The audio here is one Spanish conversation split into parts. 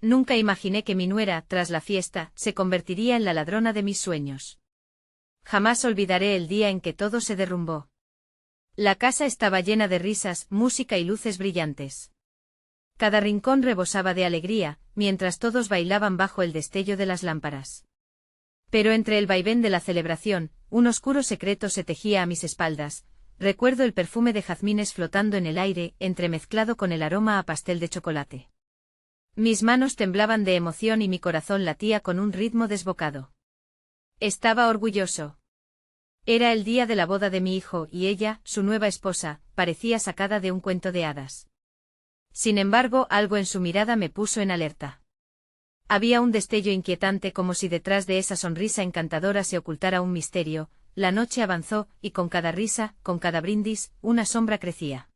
Nunca imaginé que mi nuera, tras la fiesta, se convertiría en la ladrona de mis sueños. Jamás olvidaré el día en que todo se derrumbó. La casa estaba llena de risas, música y luces brillantes. Cada rincón rebosaba de alegría, mientras todos bailaban bajo el destello de las lámparas. Pero entre el vaivén de la celebración, un oscuro secreto se tejía a mis espaldas. Recuerdo el perfume de jazmines flotando en el aire, entremezclado con el aroma a pastel de chocolate. Mis manos temblaban de emoción y mi corazón latía con un ritmo desbocado. Estaba orgulloso. Era el día de la boda de mi hijo y ella, su nueva esposa, parecía sacada de un cuento de hadas. Sin embargo, algo en su mirada me puso en alerta. Había un destello inquietante como si detrás de esa sonrisa encantadora se ocultara un misterio. La noche avanzó, y con cada risa, con cada brindis, una sombra crecía.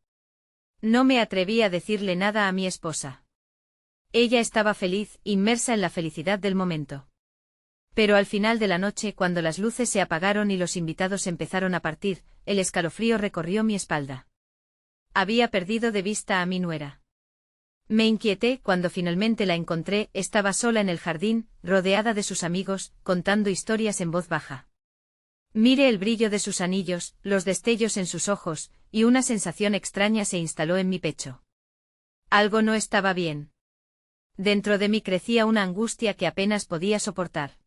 No me atreví a decirle nada a mi esposa. Ella estaba feliz, inmersa en la felicidad del momento. Pero al final de la noche, cuando las luces se apagaron y los invitados empezaron a partir, el escalofrío recorrió mi espalda. Había perdido de vista a mi nuera. Me inquieté cuando finalmente la encontré, estaba sola en el jardín, rodeada de sus amigos, contando historias en voz baja. Miré el brillo de sus anillos, los destellos en sus ojos, y una sensación extraña se instaló en mi pecho. Algo no estaba bien. Dentro de mí crecía una angustia que apenas podía soportar.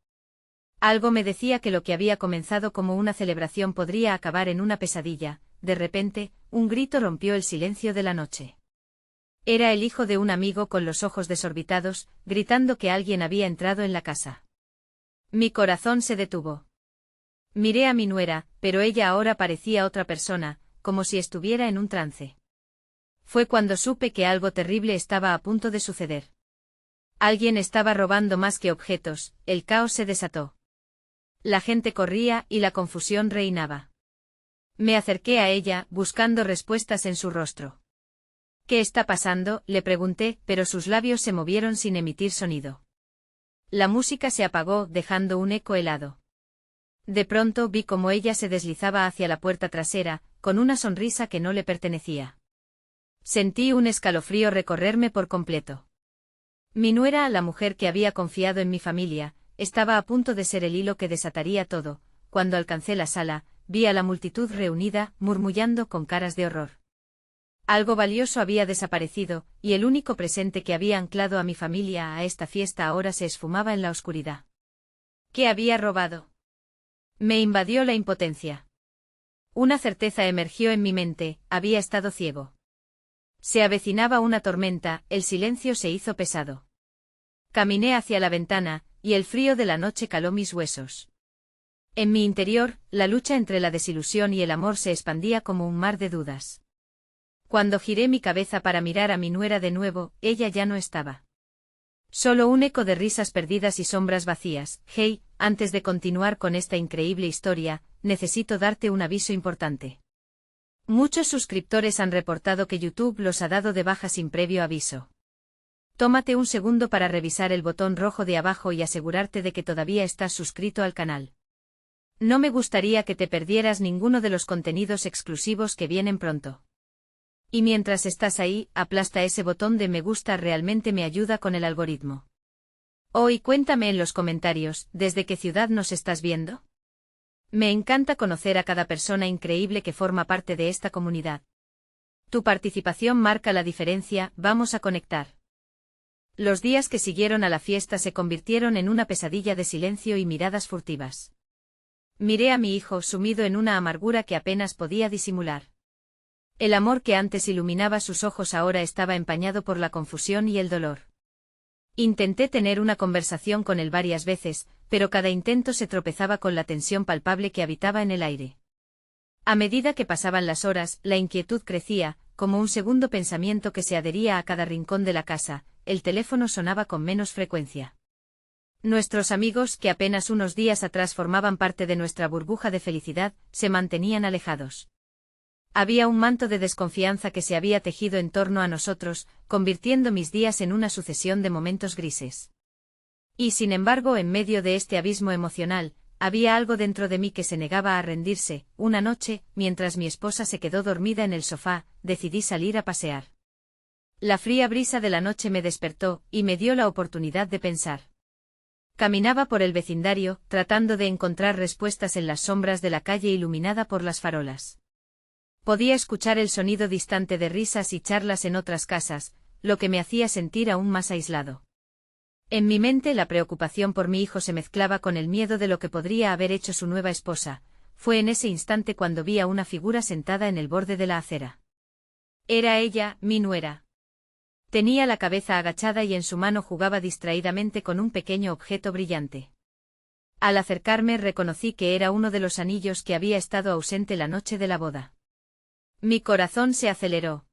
Algo me decía que lo que había comenzado como una celebración podría acabar en una pesadilla. De repente, un grito rompió el silencio de la noche. Era el hijo de un amigo con los ojos desorbitados, gritando que alguien había entrado en la casa. Mi corazón se detuvo. Miré a mi nuera, pero ella ahora parecía otra persona, como si estuviera en un trance. Fue cuando supe que algo terrible estaba a punto de suceder. Alguien estaba robando más que objetos, el caos se desató. La gente corría y la confusión reinaba. Me acerqué a ella, buscando respuestas en su rostro. ¿Qué está pasando?, le pregunté, pero sus labios se movieron sin emitir sonido. La música se apagó, dejando un eco helado. De pronto vi cómo ella se deslizaba hacia la puerta trasera, con una sonrisa que no le pertenecía. Sentí un escalofrío recorrerme por completo. Mi nuera, la mujer que había confiado en mi familia, estaba a punto de ser el hilo que desataría todo. Cuando alcancé la sala, vi a la multitud reunida, murmullando con caras de horror. Algo valioso había desaparecido, y el único presente que había anclado a mi familia a esta fiesta ahora se esfumaba en la oscuridad. ¿Qué había robado? Me invadió la impotencia. Una certeza emergió en mi mente: había estado ciego. Se avecinaba una tormenta, el silencio se hizo pesado. Caminé hacia la ventana, y el frío de la noche caló mis huesos. En mi interior, la lucha entre la desilusión y el amor se expandía como un mar de dudas. Cuando giré mi cabeza para mirar a mi nuera de nuevo, ella ya no estaba. Solo un eco de risas perdidas y sombras vacías. Hey, antes de continuar con esta increíble historia, necesito darte un aviso importante. Muchos suscriptores han reportado que YouTube los ha dado de baja sin previo aviso. Tómate un segundo para revisar el botón rojo de abajo y asegurarte de que todavía estás suscrito al canal. No me gustaría que te perdieras ninguno de los contenidos exclusivos que vienen pronto. Y mientras estás ahí, aplasta ese botón de me gusta, realmente me ayuda con el algoritmo. Y cuéntame en los comentarios, ¿desde qué ciudad nos estás viendo? Me encanta conocer a cada persona increíble que forma parte de esta comunidad. Tu participación marca la diferencia, vamos a conectar. Los días que siguieron a la fiesta se convirtieron en una pesadilla de silencio y miradas furtivas. Miré a mi hijo sumido en una amargura que apenas podía disimular. El amor que antes iluminaba sus ojos ahora estaba empañado por la confusión y el dolor. Intenté tener una conversación con él varias veces, pero cada intento se tropezaba con la tensión palpable que habitaba en el aire. A medida que pasaban las horas, la inquietud crecía, como un segundo pensamiento que se adhería a cada rincón de la casa. El teléfono sonaba con menos frecuencia. Nuestros amigos, que apenas unos días atrás formaban parte de nuestra burbuja de felicidad, se mantenían alejados. Había un manto de desconfianza que se había tejido en torno a nosotros, convirtiendo mis días en una sucesión de momentos grises. Y sin embargo, en medio de este abismo emocional, había algo dentro de mí que se negaba a rendirse. Una noche, mientras mi esposa se quedó dormida en el sofá, decidí salir a pasear. La fría brisa de la noche me despertó, y me dio la oportunidad de pensar. Caminaba por el vecindario, tratando de encontrar respuestas en las sombras de la calle iluminada por las farolas. Podía escuchar el sonido distante de risas y charlas en otras casas, lo que me hacía sentir aún más aislado. En mi mente la preocupación por mi hijo se mezclaba con el miedo de lo que podría haber hecho su nueva esposa. Fue en ese instante cuando vi a una figura sentada en el borde de la acera. Era ella, mi nuera. Tenía la cabeza agachada y en su mano jugaba distraídamente con un pequeño objeto brillante. Al acercarme reconocí que era uno de los anillos que había estado ausente la noche de la boda. Mi corazón se aceleró.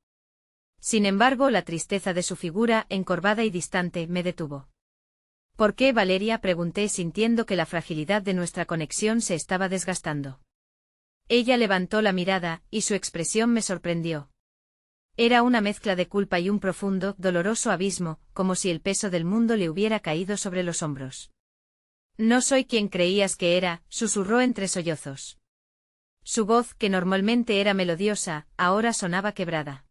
Sin embargo, la tristeza de su figura, encorvada y distante, me detuvo. ¿Por qué, Valeria?, pregunté sintiendo que la fragilidad de nuestra conexión se estaba desgastando. Ella levantó la mirada, y su expresión me sorprendió. Era una mezcla de culpa y un profundo, doloroso abismo, como si el peso del mundo le hubiera caído sobre los hombros. No soy quien creías que era, susurró entre sollozos. Su voz, que normalmente era melodiosa, ahora sonaba quebrada.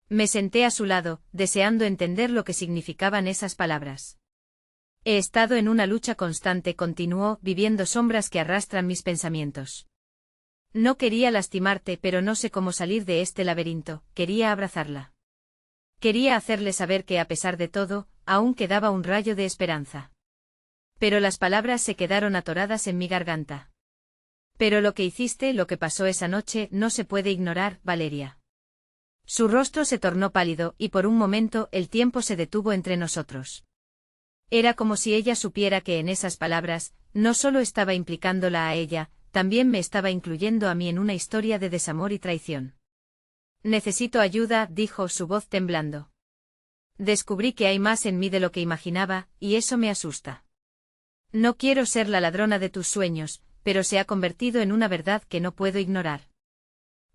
Me senté a su lado, deseando entender lo que significaban esas palabras. He estado en una lucha constante, continuó, viviendo sombras que arrastran mis pensamientos. No quería lastimarte, pero no sé cómo salir de este laberinto. Quería abrazarla. Quería hacerle saber que a pesar de todo, aún quedaba un rayo de esperanza. Pero las palabras se quedaron atoradas en mi garganta. Pero lo que hiciste, lo que pasó esa noche, no se puede ignorar, Valeria. Su rostro se tornó pálido, y por un momento el tiempo se detuvo entre nosotros. Era como si ella supiera que en esas palabras, no solo estaba implicándola a ella, también me estaba incluyendo a mí en una historia de desamor y traición. Necesito ayuda, dijo, su voz temblando. Descubrí que hay más en mí de lo que imaginaba, y eso me asusta. No quiero ser la ladrona de tus sueños, pero se ha convertido en una verdad que no puedo ignorar.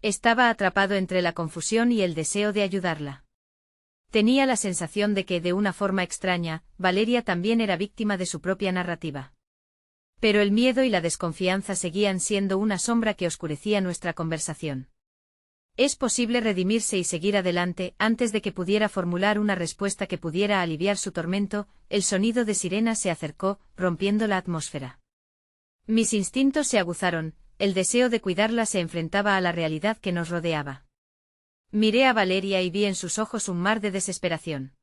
Estaba atrapado entre la confusión y el deseo de ayudarla. Tenía la sensación de que, de una forma extraña, Valeria también era víctima de su propia narrativa. Pero el miedo y la desconfianza seguían siendo una sombra que oscurecía nuestra conversación. ¿Es posible redimirse y seguir adelante? Antes de que pudiera formular una respuesta que pudiera aliviar su tormento, el sonido de sirenas se acercó, rompiendo la atmósfera. Mis instintos se aguzaron, el deseo de cuidarla se enfrentaba a la realidad que nos rodeaba. Miré a Valeria y vi en sus ojos un mar de desesperación.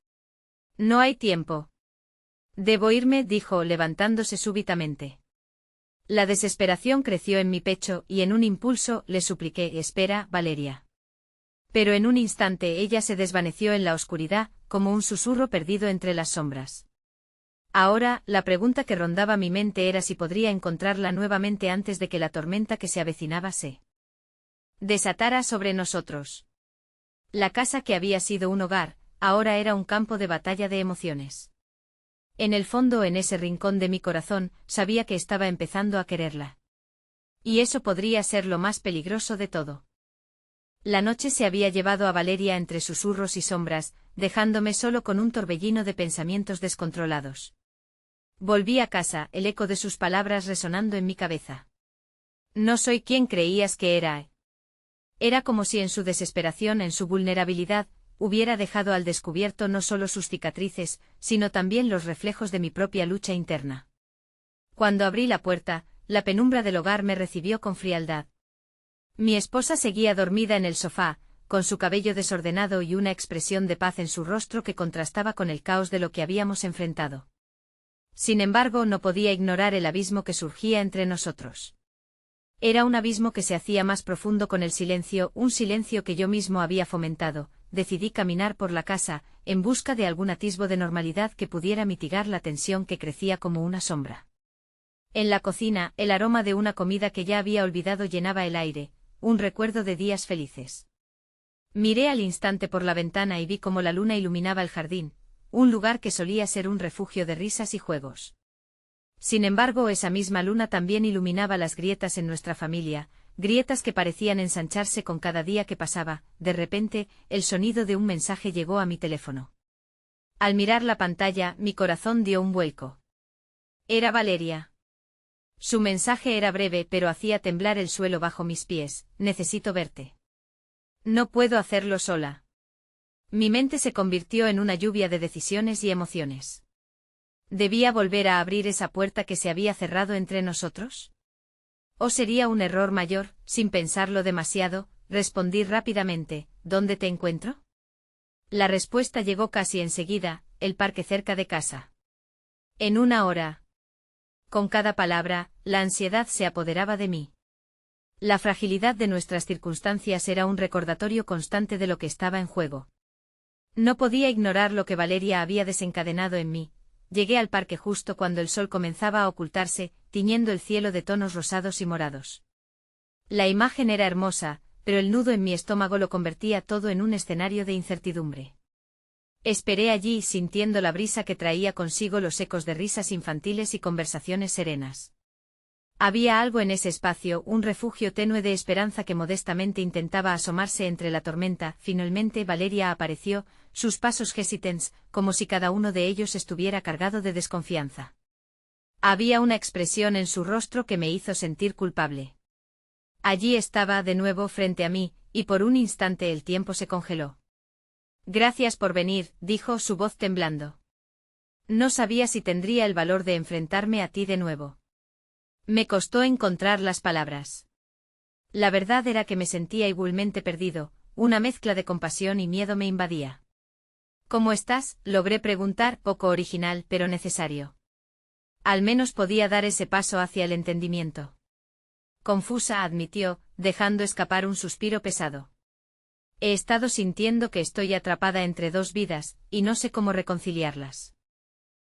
No hay tiempo. Debo irme, dijo, levantándose súbitamente. La desesperación creció en mi pecho, y en un impulso le supliqué: espera, Valeria. Pero en un instante ella se desvaneció en la oscuridad, como un susurro perdido entre las sombras. Ahora, la pregunta que rondaba mi mente era si podría encontrarla nuevamente antes de que la tormenta que se avecinaba se desatara sobre nosotros. La casa que había sido un hogar, ahora era un campo de batalla de emociones. En el fondo, en ese rincón de mi corazón, sabía que estaba empezando a quererla. Y eso podría ser lo más peligroso de todo. La noche se había llevado a Valeria entre susurros y sombras, dejándome solo con un torbellino de pensamientos descontrolados. Volví a casa, el eco de sus palabras resonando en mi cabeza. No soy quien creías que era. Era como si en su desesperación, en su vulnerabilidad, hubiera dejado al descubierto no solo sus cicatrices, sino también los reflejos de mi propia lucha interna. Cuando abrí la puerta, la penumbra del hogar me recibió con frialdad. Mi esposa seguía dormida en el sofá, con su cabello desordenado y una expresión de paz en su rostro que contrastaba con el caos de lo que habíamos enfrentado. Sin embargo, no podía ignorar el abismo que surgía entre nosotros. Era un abismo que se hacía más profundo con el silencio, un silencio que yo mismo había fomentado. Decidí caminar por la casa, en busca de algún atisbo de normalidad que pudiera mitigar la tensión que crecía como una sombra. En la cocina, el aroma de una comida que ya había olvidado llenaba el aire, un recuerdo de días felices. Miré al instante por la ventana y vi cómo la luna iluminaba el jardín, un lugar que solía ser un refugio de risas y juegos. Sin embargo, esa misma luna también iluminaba las grietas en nuestra familia, grietas que parecían ensancharse con cada día que pasaba. De repente, el sonido de un mensaje llegó a mi teléfono. Al mirar la pantalla, mi corazón dio un vuelco. Era Valeria. Su mensaje era breve, pero hacía temblar el suelo bajo mis pies: necesito verte. No puedo hacerlo sola. Mi mente se convirtió en una lluvia de decisiones y emociones. ¿Debía volver a abrir esa puerta que se había cerrado entre nosotros? ¿O sería un error mayor? Sin pensarlo demasiado, respondí rápidamente, ¿dónde te encuentro? La respuesta llegó casi enseguida, el parque cerca de casa. En una hora. Con cada palabra, la ansiedad se apoderaba de mí. La fragilidad de nuestras circunstancias era un recordatorio constante de lo que estaba en juego. No podía ignorar lo que Valeria había desencadenado en mí. Llegué al parque justo cuando el sol comenzaba a ocultarse, tiñendo el cielo de tonos rosados y morados. La imagen era hermosa, pero el nudo en mi estómago lo convertía todo en un escenario de incertidumbre. Esperé allí sintiendo la brisa que traía consigo los ecos de risas infantiles y conversaciones serenas. Había algo en ese espacio, un refugio tenue de esperanza que modestamente intentaba asomarse entre la tormenta. Finalmente Valeria apareció, sus pasos hesitants, como si cada uno de ellos estuviera cargado de desconfianza. Había una expresión en su rostro que me hizo sentir culpable. Allí estaba de nuevo frente a mí, y por un instante el tiempo se congeló. Gracias por venir, dijo su voz temblando. No sabía si tendría el valor de enfrentarme a ti de nuevo. Me costó encontrar las palabras. La verdad era que me sentía igualmente perdido, una mezcla de compasión y miedo me invadía. ¿Cómo estás?, logré preguntar, poco original pero necesario. Al menos podía dar ese paso hacia el entendimiento. Confusa, admitió, dejando escapar un suspiro pesado. He estado sintiendo que estoy atrapada entre dos vidas, y no sé cómo reconciliarlas.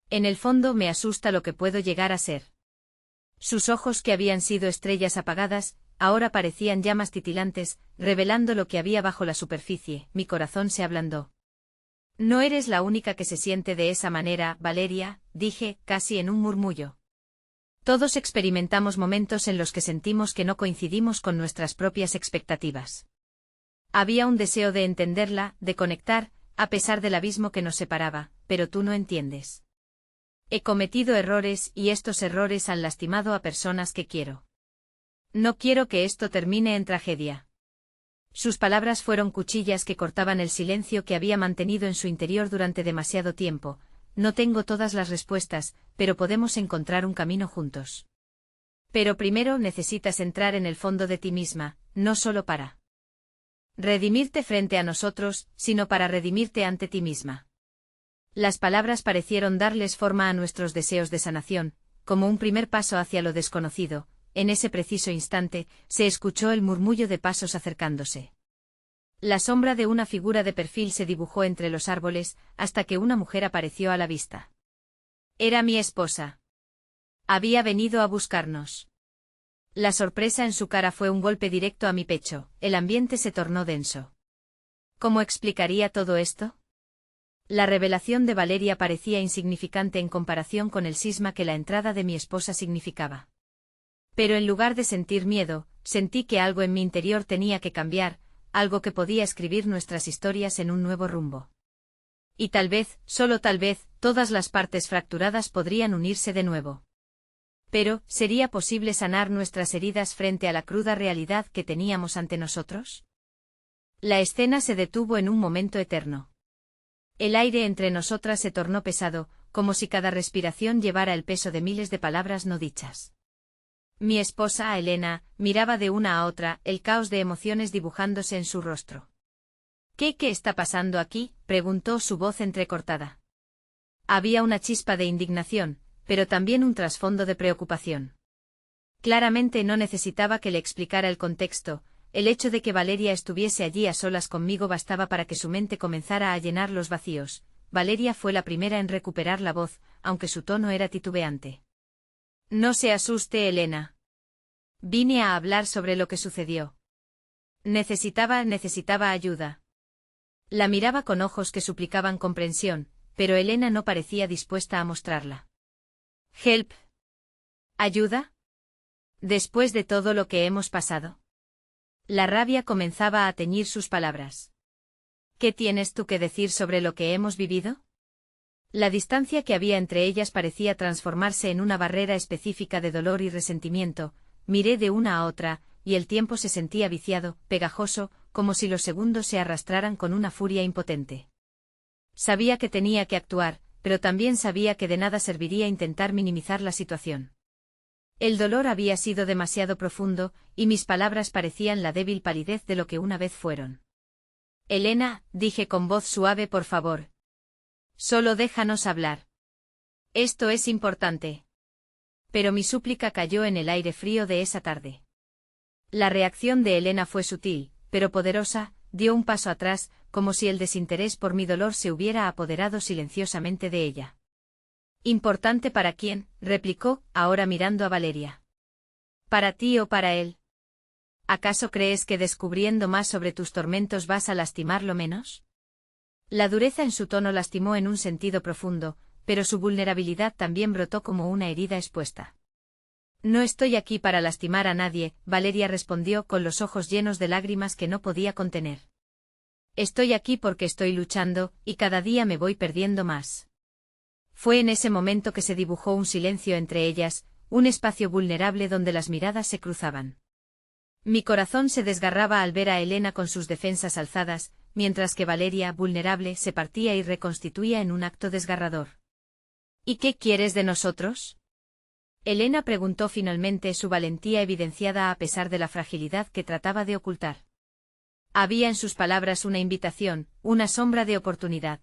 En el fondo me asusta lo que puedo llegar a ser. Sus ojos, que habían sido estrellas apagadas, ahora parecían llamas titilantes, revelando lo que había bajo la superficie. Mi corazón se ablandó. No eres la única que se siente de esa manera, Valeria, dije, casi en un murmullo. Todos experimentamos momentos en los que sentimos que no coincidimos con nuestras propias expectativas. Había un deseo de entenderla, de conectar, a pesar del abismo que nos separaba, pero tú no entiendes. He cometido errores y estos errores han lastimado a personas que quiero. No quiero que esto termine en tragedia. Sus palabras fueron cuchillas que cortaban el silencio que había mantenido en su interior durante demasiado tiempo. No tengo todas las respuestas, pero podemos encontrar un camino juntos. Pero primero necesitas entrar en el fondo de ti misma, no solo para redimirte frente a nosotros, sino para redimirte ante ti misma. Las palabras parecieron darles forma a nuestros deseos de sanación, como un primer paso hacia lo desconocido. En ese preciso instante, se escuchó el murmullo de pasos acercándose. La sombra de una figura de perfil se dibujó entre los árboles, hasta que una mujer apareció a la vista. Era mi esposa. Había venido a buscarnos. La sorpresa en su cara fue un golpe directo a mi pecho, el ambiente se tornó denso. ¿Cómo explicaría todo esto? La revelación de Valeria parecía insignificante en comparación con el cisma que la entrada de mi esposa significaba. Pero en lugar de sentir miedo, sentí que algo en mi interior tenía que cambiar, algo que podía escribir nuestras historias en un nuevo rumbo. Y tal vez, solo tal vez, todas las partes fracturadas podrían unirse de nuevo. Pero, ¿sería posible sanar nuestras heridas frente a la cruda realidad que teníamos ante nosotros? La escena se detuvo en un momento eterno. El aire entre nosotras se tornó pesado, como si cada respiración llevara el peso de miles de palabras no dichas. Mi esposa, Elena, miraba de una a otra, el caos de emociones dibujándose en su rostro. ¿Qué está pasando aquí?, preguntó su voz entrecortada. Había una chispa de indignación, pero también un trasfondo de preocupación. Claramente no necesitaba que le explicara el contexto. El hecho de que Valeria estuviese allí a solas conmigo bastaba para que su mente comenzara a llenar los vacíos. Valeria fue la primera en recuperar la voz, aunque su tono era titubeante. No se asuste, Elena. Vine a hablar sobre lo que sucedió. Necesitaba ayuda. La miraba con ojos que suplicaban comprensión, pero Elena no parecía dispuesta a mostrarla. Help. ¿Ayuda? Después de todo lo que hemos pasado. La rabia comenzaba a teñir sus palabras. ¿Qué tienes tú que decir sobre lo que hemos vivido? La distancia que había entre ellas parecía transformarse en una barrera específica de dolor y resentimiento. Miré de una a otra, y el tiempo se sentía viciado, pegajoso, como si los segundos se arrastraran con una furia impotente. Sabía que tenía que actuar, pero también sabía que de nada serviría intentar minimizar la situación. El dolor había sido demasiado profundo, y mis palabras parecían la débil palidez de lo que una vez fueron. Elena, dije con voz suave, por favor. Solo déjanos hablar. Esto es importante. Pero mi súplica cayó en el aire frío de esa tarde. La reacción de Elena fue sutil, pero poderosa, dio un paso atrás, como si el desinterés por mi dolor se hubiera apoderado silenciosamente de ella. ¿Importante para quién?, replicó, ahora mirando a Valeria. ¿Para ti o para él? ¿Acaso crees que descubriendo más sobre tus tormentos vas a lastimarlo menos? La dureza en su tono lastimó en un sentido profundo, pero su vulnerabilidad también brotó como una herida expuesta. No estoy aquí para lastimar a nadie, Valeria respondió con los ojos llenos de lágrimas que no podía contener. Estoy aquí porque estoy luchando, y cada día me voy perdiendo más. Fue en ese momento que se dibujó un silencio entre ellas, un espacio vulnerable donde las miradas se cruzaban. Mi corazón se desgarraba al ver a Elena con sus defensas alzadas, mientras que Valeria, vulnerable, se partía y reconstituía en un acto desgarrador. ¿Y qué quieres de nosotros? Elena preguntó finalmente, su valentía evidenciada a pesar de la fragilidad que trataba de ocultar. Había en sus palabras una invitación, una sombra de oportunidad.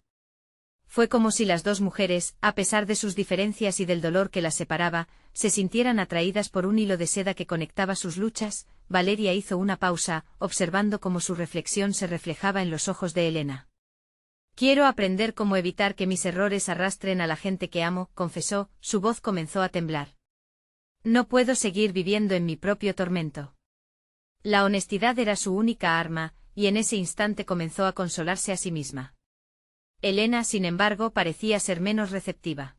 Fue como si las dos mujeres, a pesar de sus diferencias y del dolor que las separaba, se sintieran atraídas por un hilo de seda que conectaba sus luchas. Valeria hizo una pausa, observando cómo su reflexión se reflejaba en los ojos de Elena. Quiero aprender cómo evitar que mis errores arrastren a la gente que amo, confesó, su voz comenzó a temblar. No puedo seguir viviendo en mi propio tormento. La honestidad era su única arma, y en ese instante comenzó a consolarse a sí misma. Elena, sin embargo, parecía ser menos receptiva.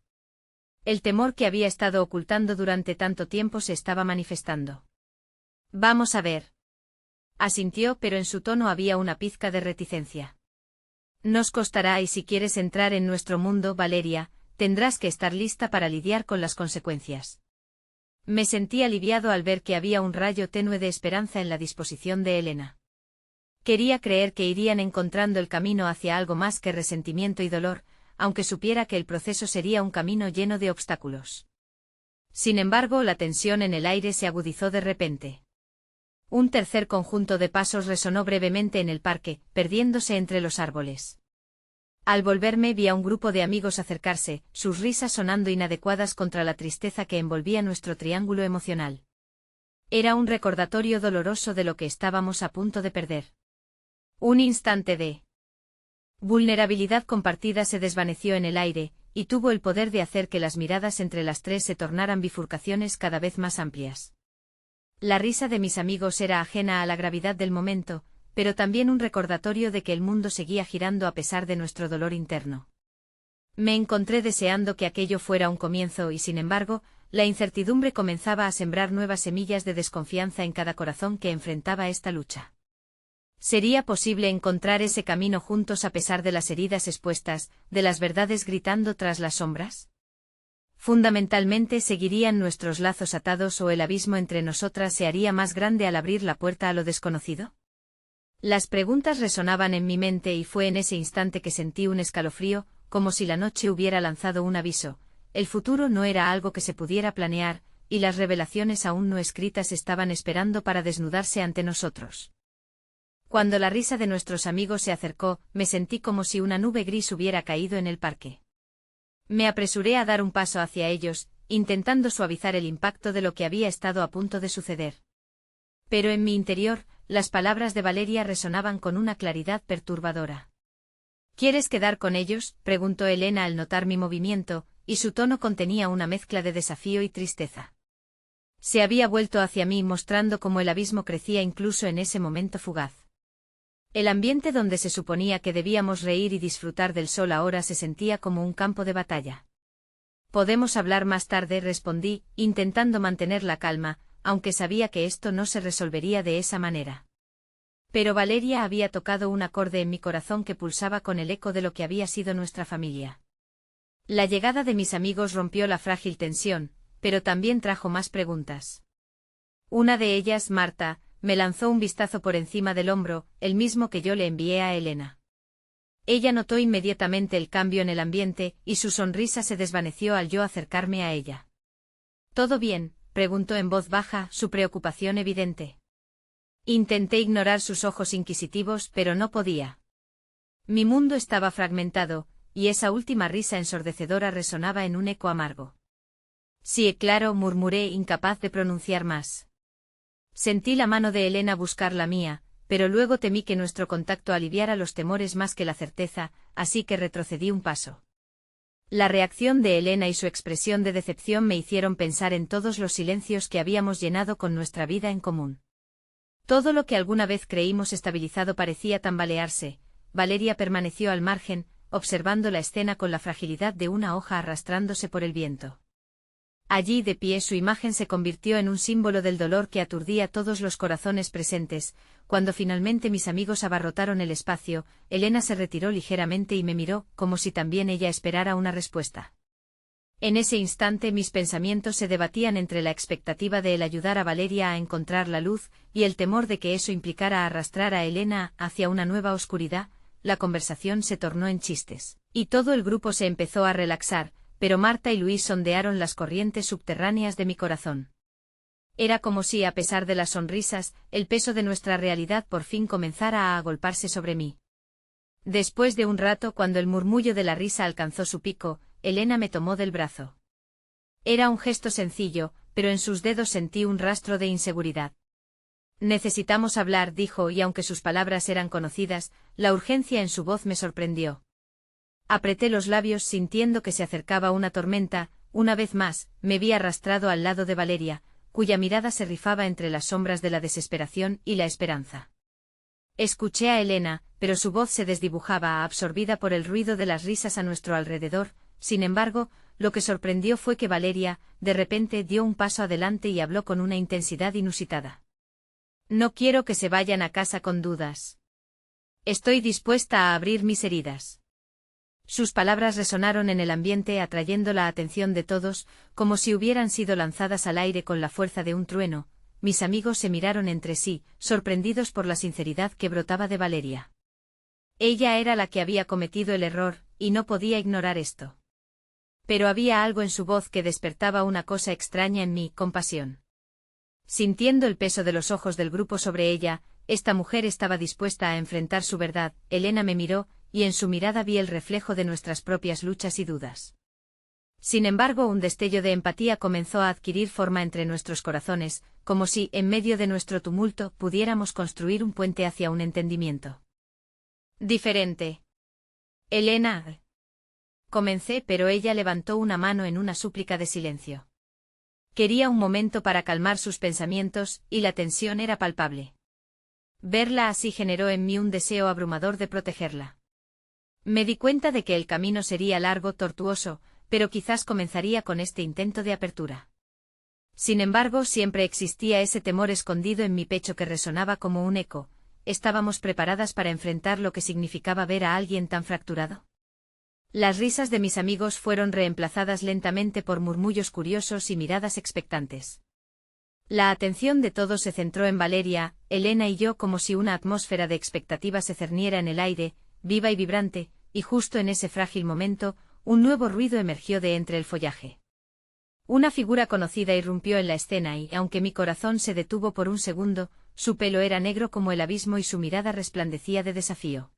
El temor que había estado ocultando durante tanto tiempo se estaba manifestando. Vamos a ver. Asintió, pero en su tono había una pizca de reticencia. Nos costará, y si quieres entrar en nuestro mundo, Valeria, tendrás que estar lista para lidiar con las consecuencias. Me sentí aliviado al ver que había un rayo tenue de esperanza en la disposición de Elena. Quería creer que irían encontrando el camino hacia algo más que resentimiento y dolor, aunque supiera que el proceso sería un camino lleno de obstáculos. Sin embargo, la tensión en el aire se agudizó de repente. Un tercer conjunto de pasos resonó brevemente en el parque, perdiéndose entre los árboles. Al volverme vi a un grupo de amigos acercarse, sus risas sonando inadecuadas contra la tristeza que envolvía nuestro triángulo emocional. Era un recordatorio doloroso de lo que estábamos a punto de perder. Un instante de vulnerabilidad compartida se desvaneció en el aire, y tuvo el poder de hacer que las miradas entre las tres se tornaran bifurcaciones cada vez más amplias. La risa de mis amigos era ajena a la gravedad del momento, pero también un recordatorio de que el mundo seguía girando a pesar de nuestro dolor interno. Me encontré deseando que aquello fuera un comienzo y, sin embargo, la incertidumbre comenzaba a sembrar nuevas semillas de desconfianza en cada corazón que enfrentaba esta lucha. ¿Sería posible encontrar ese camino juntos a pesar de las heridas expuestas, de las verdades gritando tras las sombras? Fundamentalmente, ¿seguirían nuestros lazos atados o el abismo entre nosotras se haría más grande al abrir la puerta a lo desconocido? Las preguntas resonaban en mi mente y fue en ese instante que sentí un escalofrío, como si la noche hubiera lanzado un aviso. El futuro no era algo que se pudiera planear, y las revelaciones aún no escritas estaban esperando para desnudarse ante nosotros. Cuando la risa de nuestros amigos se acercó, me sentí como si una nube gris hubiera caído en el parque. Me apresuré a dar un paso hacia ellos, intentando suavizar el impacto de lo que había estado a punto de suceder. Pero en mi interior, las palabras de Valeria resonaban con una claridad perturbadora. ¿Quieres quedar con ellos?, preguntó Elena al notar mi movimiento, y su tono contenía una mezcla de desafío y tristeza. Se había vuelto hacia mí mostrando cómo el abismo crecía incluso en ese momento fugaz. El ambiente donde se suponía que debíamos reír y disfrutar del sol ahora se sentía como un campo de batalla. Podemos hablar más tarde, respondí, intentando mantener la calma, aunque sabía que esto no se resolvería de esa manera. Pero Valeria había tocado un acorde en mi corazón que pulsaba con el eco de lo que había sido nuestra familia. La llegada de mis amigos rompió la frágil tensión, pero también trajo más preguntas. Una de ellas, Marta, me lanzó un vistazo por encima del hombro, el mismo que yo le envié a Elena. Ella notó inmediatamente el cambio en el ambiente, y su sonrisa se desvaneció al yo acercarme a ella. ¿Todo bien?, preguntó en voz baja, su preocupación evidente. Intenté ignorar sus ojos inquisitivos, pero no podía. Mi mundo estaba fragmentado, y esa última risa ensordecedora resonaba en un eco amargo. Sí, claro, murmuré, incapaz de pronunciar más. Sentí la mano de Elena buscar la mía, pero luego temí que nuestro contacto aliviara los temores más que la certeza, así que retrocedí un paso. La reacción de Elena y su expresión de decepción me hicieron pensar en todos los silencios que habíamos llenado con nuestra vida en común. Todo lo que alguna vez creímos estabilizado parecía tambalearse. Valeria permaneció al margen, observando la escena con la fragilidad de una hoja arrastrándose por el viento. Allí de pie su imagen se convirtió en un símbolo del dolor que aturdía todos los corazones presentes. Cuando finalmente mis amigos abarrotaron el espacio, Elena se retiró ligeramente y me miró, como si también ella esperara una respuesta. En ese instante mis pensamientos se debatían entre la expectativa de el ayudar a Valeria a encontrar la luz, y el temor de que eso implicara arrastrar a Elena hacia una nueva oscuridad. La conversación se tornó en chistes, y todo el grupo se empezó a relaxar, pero Marta y Luis sondearon las corrientes subterráneas de mi corazón. Era como si, a pesar de las sonrisas, el peso de nuestra realidad por fin comenzara a agolparse sobre mí. Después de un rato, cuando el murmullo de la risa alcanzó su pico, Elena me tomó del brazo. Era un gesto sencillo, pero en sus dedos sentí un rastro de inseguridad. Necesitamos hablar, dijo, y aunque sus palabras eran conocidas, la urgencia en su voz me sorprendió. Apreté los labios sintiendo que se acercaba una tormenta. Una vez más, me vi arrastrado al lado de Valeria, cuya mirada se rifaba entre las sombras de la desesperación y la esperanza. Escuché a Elena, pero su voz se desdibujaba, absorbida por el ruido de las risas a nuestro alrededor. Sin embargo, lo que sorprendió fue que Valeria, de repente, dio un paso adelante y habló con una intensidad inusitada. No quiero que se vayan a casa con dudas. Estoy dispuesta a abrir mis heridas. Sus palabras resonaron en el ambiente, atrayendo la atención de todos, como si hubieran sido lanzadas al aire con la fuerza de un trueno. Mis amigos se miraron entre sí, sorprendidos por la sinceridad que brotaba de Valeria. Ella era la que había cometido el error, y no podía ignorar esto. Pero había algo en su voz que despertaba una cosa extraña en mí, compasión. Sintiendo el peso de los ojos del grupo sobre ella, esta mujer estaba dispuesta a enfrentar su verdad. Elena me miró, y en su mirada vi el reflejo de nuestras propias luchas y dudas. Sin embargo, un destello de empatía comenzó a adquirir forma entre nuestros corazones, como si, en medio de nuestro tumulto, pudiéramos construir un puente hacia un entendimiento diferente. Elena. Comencé, pero ella levantó una mano en una súplica de silencio. Quería un momento para calmar sus pensamientos, y la tensión era palpable. Verla así generó en mí un deseo abrumador de protegerla. Me di cuenta de que el camino sería largo, tortuoso, pero quizás comenzaría con este intento de apertura. Sin embargo, siempre existía ese temor escondido en mi pecho que resonaba como un eco. ¿Estábamos preparadas para enfrentar lo que significaba ver a alguien tan fracturado? Las risas de mis amigos fueron reemplazadas lentamente por murmullos curiosos y miradas expectantes. La atención de todos se centró en Valeria, Elena y yo, como si una atmósfera de expectativa se cerniera en el aire, viva y vibrante, y justo en ese frágil momento, un nuevo ruido emergió de entre el follaje. Una figura conocida irrumpió en la escena y, aunque mi corazón se detuvo por un segundo, su pelo era negro como el abismo y su mirada resplandecía de desafío.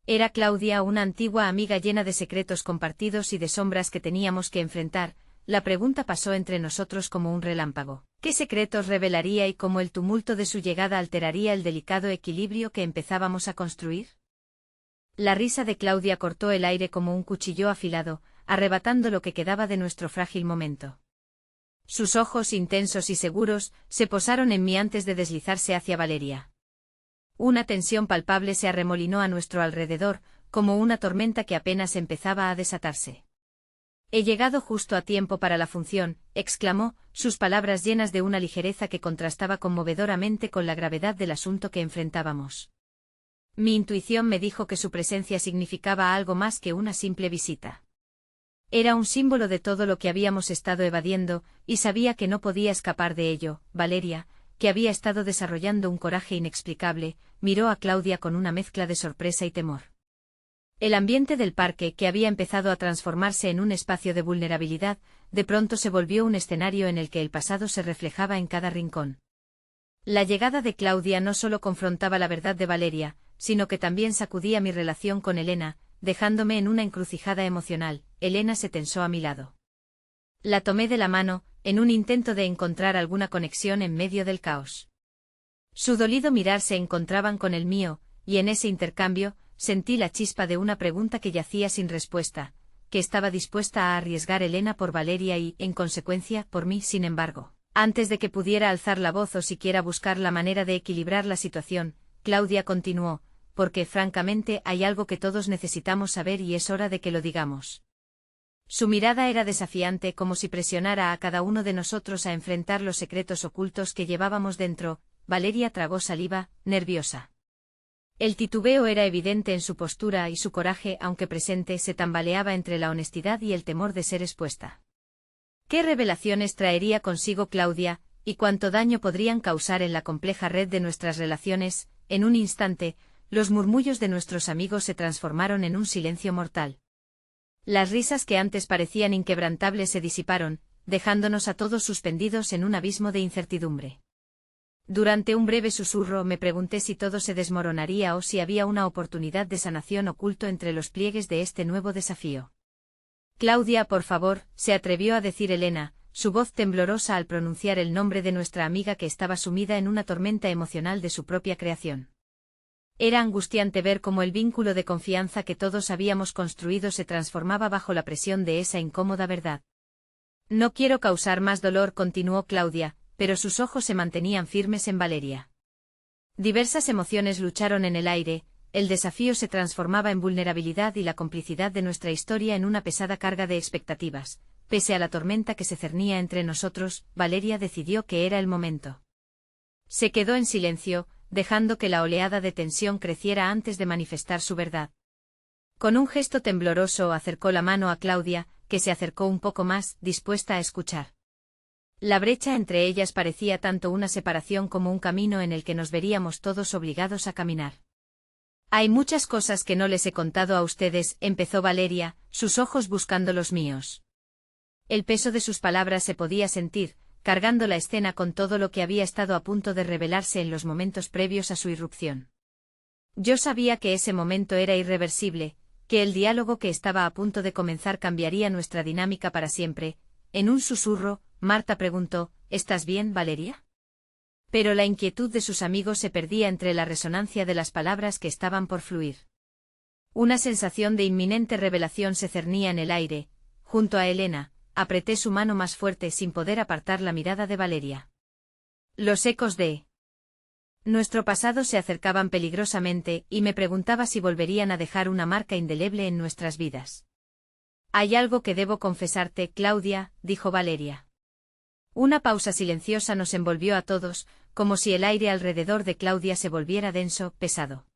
Era Claudia, una antigua amiga llena de secretos compartidos y de sombras que teníamos que enfrentar. La pregunta pasó entre nosotros como un relámpago. ¿Qué secretos revelaría y cómo el tumulto de su llegada alteraría el delicado equilibrio que empezábamos a construir? La risa de Claudia cortó el aire como un cuchillo afilado, arrebatando lo que quedaba de nuestro frágil momento. Sus ojos, intensos y seguros, se posaron en mí antes de deslizarse hacia Valeria. Una tensión palpable se arremolinó a nuestro alrededor, como una tormenta que apenas empezaba a desatarse. «He llegado justo a tiempo para la función», exclamó, sus palabras llenas de una ligereza que contrastaba conmovedoramente con la gravedad del asunto que enfrentábamos. Mi intuición me dijo que su presencia significaba algo más que una simple visita. Era un símbolo de todo lo que habíamos estado evadiendo, y sabía que no podía escapar de ello. «Valeria, que había estado desarrollando un coraje inexplicable, miró a Claudia con una mezcla de sorpresa y temor. El ambiente del parque, que había empezado a transformarse en un espacio de vulnerabilidad, de pronto se volvió un escenario en el que el pasado se reflejaba en cada rincón. La llegada de Claudia no solo confrontaba la verdad de Valeria, sino que también sacudía mi relación con Elena, dejándome en una encrucijada emocional. Elena se tensó a mi lado. La tomé de la mano, en un intento de encontrar alguna conexión en medio del caos. Su dolido mirar se encontraban con el mío, y en ese intercambio, sentí la chispa de una pregunta que yacía sin respuesta, que estaba dispuesta a arriesgar Elena por Valeria y, en consecuencia, por mí. Sin embargo, antes de que pudiera alzar la voz o siquiera buscar la manera de equilibrar la situación, Claudia continuó, porque francamente hay algo que todos necesitamos saber y es hora de que lo digamos. Su mirada era desafiante, como si presionara a cada uno de nosotros a enfrentar los secretos ocultos que llevábamos dentro. Valeria tragó saliva, nerviosa. El titubeo era evidente en su postura y su coraje, aunque presente, se tambaleaba entre la honestidad y el temor de ser expuesta. ¿Qué revelaciones traería consigo Claudia, y cuánto daño podrían causar en la compleja red de nuestras relaciones? En un instante, los murmullos de nuestros amigos se transformaron en un silencio mortal. Las risas que antes parecían inquebrantables se disiparon, dejándonos a todos suspendidos en un abismo de incertidumbre. Durante un breve susurro me pregunté si todo se desmoronaría o si había una oportunidad de sanación oculto entre los pliegues de este nuevo desafío. Claudia, por favor, se atrevió a decir Elena, su voz temblorosa al pronunciar el nombre de nuestra amiga que estaba sumida en una tormenta emocional de su propia creación. Era angustiante ver cómo el vínculo de confianza que todos habíamos construido se transformaba bajo la presión de esa incómoda verdad. No quiero causar más dolor, continuó Claudia, pero sus ojos se mantenían firmes en Valeria. Diversas emociones lucharon en el aire, el desafío se transformaba en vulnerabilidad y la complicidad de nuestra historia en una pesada carga de expectativas. Pese a la tormenta que se cernía entre nosotros, Valeria decidió que era el momento. Se quedó en silencio, dejando que la oleada de tensión creciera antes de manifestar su verdad. Con un gesto tembloroso acercó la mano a Claudia, que se acercó un poco más, dispuesta a escuchar. La brecha entre ellas parecía tanto una separación como un camino en el que nos veríamos todos obligados a caminar. Hay muchas cosas que no les he contado a ustedes, empezó Valeria, sus ojos buscando los míos. El peso de sus palabras se podía sentir, cargando la escena con todo lo que había estado a punto de revelarse en los momentos previos a su irrupción. Yo sabía que ese momento era irreversible, que el diálogo que estaba a punto de comenzar cambiaría nuestra dinámica para siempre. En un susurro, Marta preguntó, ¿estás bien, Valeria? Pero la inquietud de sus amigos se perdía entre la resonancia de las palabras que estaban por fluir. Una sensación de inminente revelación se cernía en el aire. Junto a Elena, apreté su mano más fuerte sin poder apartar la mirada de Valeria. Los ecos de nuestro pasado se acercaban peligrosamente y me preguntaba si volverían a dejar una marca indeleble en nuestras vidas. Hay algo que debo confesarte, Claudia, dijo Valeria. Una pausa silenciosa nos envolvió a todos, como si el aire alrededor de Claudia se volviera denso, pesado.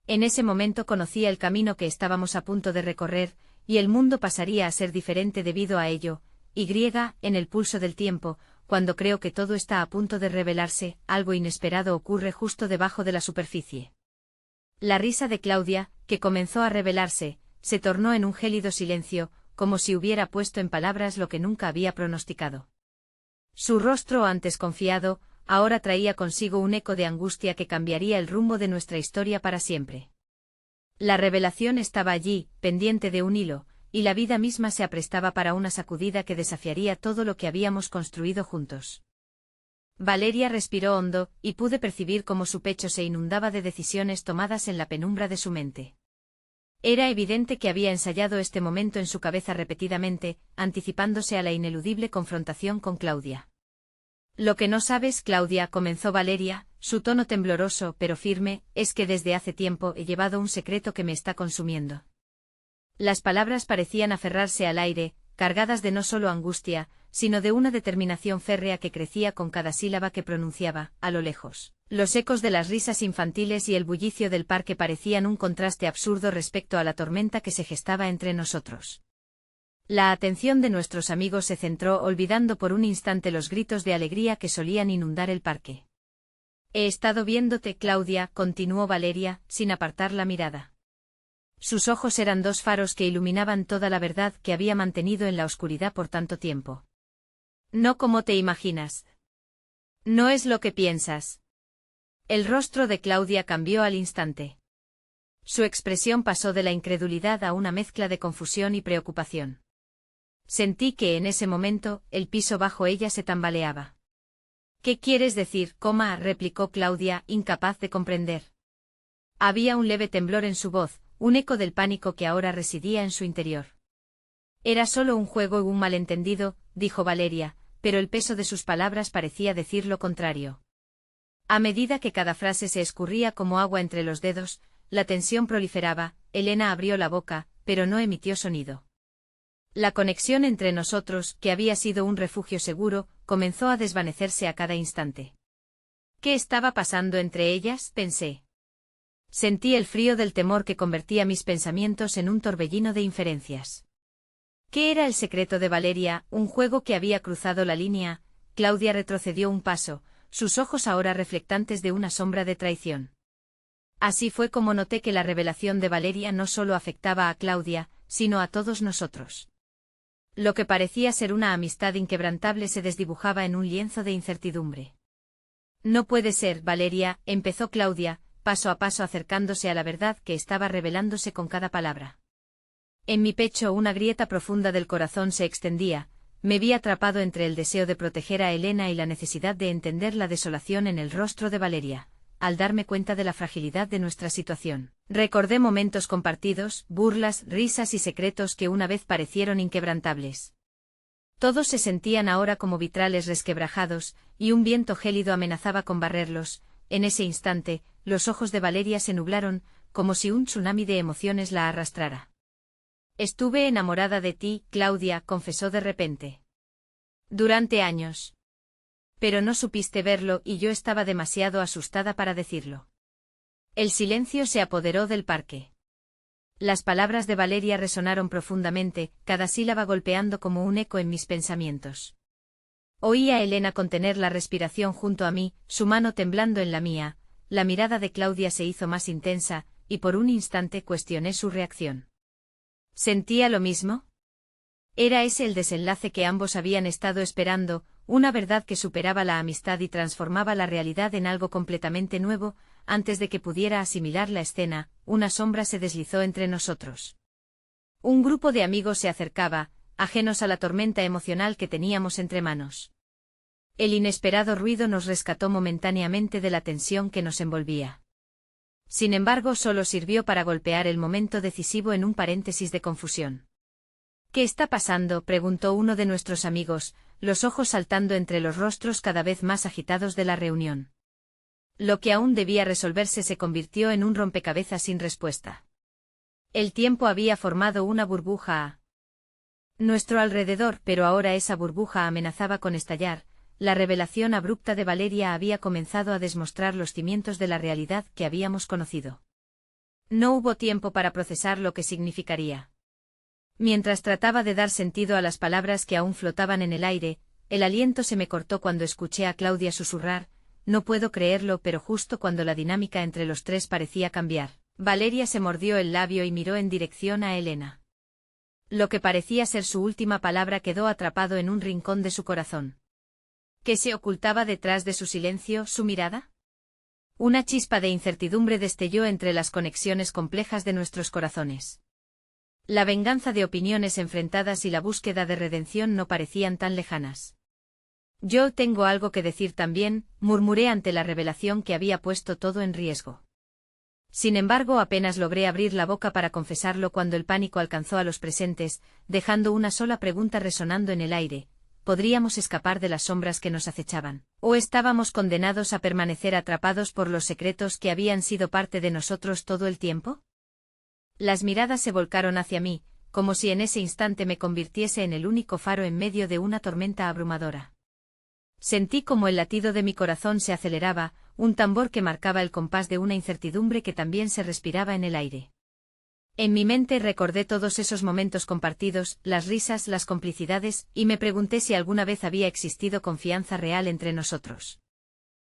En ese momento conocía el camino que estábamos a punto de recorrer, y el mundo pasaría a ser diferente debido a ello. En el pulso del tiempo, cuando creo que todo está a punto de revelarse, algo inesperado ocurre justo debajo de la superficie. La risa de Claudia, que comenzó a revelarse, se tornó en un gélido silencio, como si hubiera puesto en palabras lo que nunca había pronosticado. Su rostro antes confiado, ahora traía consigo un eco de angustia que cambiaría el rumbo de nuestra historia para siempre. La revelación estaba allí, pendiente de un hilo, y la vida misma se aprestaba para una sacudida que desafiaría todo lo que habíamos construido juntos. Valeria respiró hondo, y pude percibir cómo su pecho se inundaba de decisiones tomadas en la penumbra de su mente. Era evidente que había ensayado este momento en su cabeza repetidamente, anticipándose a la ineludible confrontación con Claudia. Lo que no sabes, Claudia, comenzó Valeria, su tono tembloroso pero firme, es que desde hace tiempo he llevado un secreto que me está consumiendo. Las palabras parecían aferrarse al aire, cargadas de no solo angustia, sino de una determinación férrea que crecía con cada sílaba que pronunciaba. A lo lejos, los ecos de las risas infantiles y el bullicio del parque parecían un contraste absurdo respecto a la tormenta que se gestaba entre nosotros. La atención de nuestros amigos se centró olvidando por un instante los gritos de alegría que solían inundar el parque. He estado viéndote, Claudia, continuó Valeria, sin apartar la mirada. Sus ojos eran dos faros que iluminaban toda la verdad que había mantenido en la oscuridad por tanto tiempo. No como te imaginas. No es lo que piensas. El rostro de Claudia cambió al instante. Su expresión pasó de la incredulidad a una mezcla de confusión y preocupación. Sentí que en ese momento, el piso bajo ella se tambaleaba. ¿Qué quieres decir, replicó Claudia, incapaz de comprender. Había un leve temblor en su voz, un eco del pánico que ahora residía en su interior. Era solo un juego y un malentendido, dijo Valeria, pero el peso de sus palabras parecía decir lo contrario. A medida que cada frase se escurría como agua entre los dedos, la tensión proliferaba. Elena abrió la boca, pero no emitió sonido. La conexión entre nosotros, que había sido un refugio seguro, comenzó a desvanecerse a cada instante. ¿Qué estaba pasando entre ellas?, pensé. Sentí el frío del temor que convertía mis pensamientos en un torbellino de inferencias. ¿Qué era el secreto de Valeria, un juego que había cruzado la línea? Claudia retrocedió un paso, sus ojos ahora reflectantes de una sombra de traición. Así fue como noté que la revelación de Valeria no solo afectaba a Claudia, sino a todos nosotros. Lo que parecía ser una amistad inquebrantable se desdibujaba en un lienzo de incertidumbre. No puede ser, Valeria, empezó Claudia, paso a paso acercándose a la verdad que estaba revelándose con cada palabra. En mi pecho una grieta profunda del corazón se extendía, me vi atrapado entre el deseo de proteger a Elena y la necesidad de entender la desolación en el rostro de Valeria. Al darme cuenta de la fragilidad de nuestra situación, recordé momentos compartidos, burlas, risas y secretos que una vez parecieron inquebrantables. Todos se sentían ahora como vitrales resquebrajados, y un viento gélido amenazaba con barrerlos. En ese instante, los ojos de Valeria se nublaron, como si un tsunami de emociones la arrastrara. Estuve enamorada de ti, Claudia, confesó de repente. Durante años. Pero no supiste verlo y yo estaba demasiado asustada para decirlo. El silencio se apoderó del parque. Las palabras de Valeria resonaron profundamente, cada sílaba golpeando como un eco en mis pensamientos. Oí a Elena contener la respiración junto a mí, su mano temblando en la mía. La mirada de Claudia se hizo más intensa, y por un instante cuestioné su reacción. ¿Sentía lo mismo? ¿Era ese el desenlace que ambos habían estado esperando, una verdad que superaba la amistad y transformaba la realidad en algo completamente nuevo? Antes de que pudiera asimilar la escena, una sombra se deslizó entre nosotros. Un grupo de amigos se acercaba, ajenos a la tormenta emocional que teníamos entre manos. El inesperado ruido nos rescató momentáneamente de la tensión que nos envolvía. Sin embargo, solo sirvió para golpear el momento decisivo en un paréntesis de confusión. ¿Qué está pasando?, preguntó uno de nuestros amigos, los ojos saltando entre los rostros cada vez más agitados de la reunión. Lo que aún debía resolverse se convirtió en un rompecabezas sin respuesta. El tiempo había formado una burbuja a nuestro alrededor, pero ahora esa burbuja amenazaba con estallar. La revelación abrupta de Valeria había comenzado a desmostrar los cimientos de la realidad que habíamos conocido. No hubo tiempo para procesar lo que significaría. Mientras trataba de dar sentido a las palabras que aún flotaban en el aire, el aliento se me cortó cuando escuché a Claudia susurrar: no puedo creerlo, pero justo cuando la dinámica entre los tres parecía cambiar, Valeria se mordió el labio y miró en dirección a Elena. Lo que parecía ser su última palabra quedó atrapado en un rincón de su corazón. ¿Qué se ocultaba detrás de su silencio, su mirada? Una chispa de incertidumbre destelló entre las conexiones complejas de nuestros corazones. La venganza de opiniones enfrentadas y la búsqueda de redención no parecían tan lejanas. Yo tengo algo que decir también, murmuré ante la revelación que había puesto todo en riesgo. Sin embargo, apenas logré abrir la boca para confesarlo cuando el pánico alcanzó a los presentes, dejando una sola pregunta resonando en el aire: ¿podríamos escapar de las sombras que nos acechaban? ¿O estábamos condenados a permanecer atrapados por los secretos que habían sido parte de nosotros todo el tiempo? Las miradas se volcaron hacia mí, como si en ese instante me convirtiese en el único faro en medio de una tormenta abrumadora. Sentí como el latido de mi corazón se aceleraba, un tambor que marcaba el compás de una incertidumbre que también se respiraba en el aire. En mi mente recordé todos esos momentos compartidos, las risas, las complicidades, y me pregunté si alguna vez había existido confianza real entre nosotros.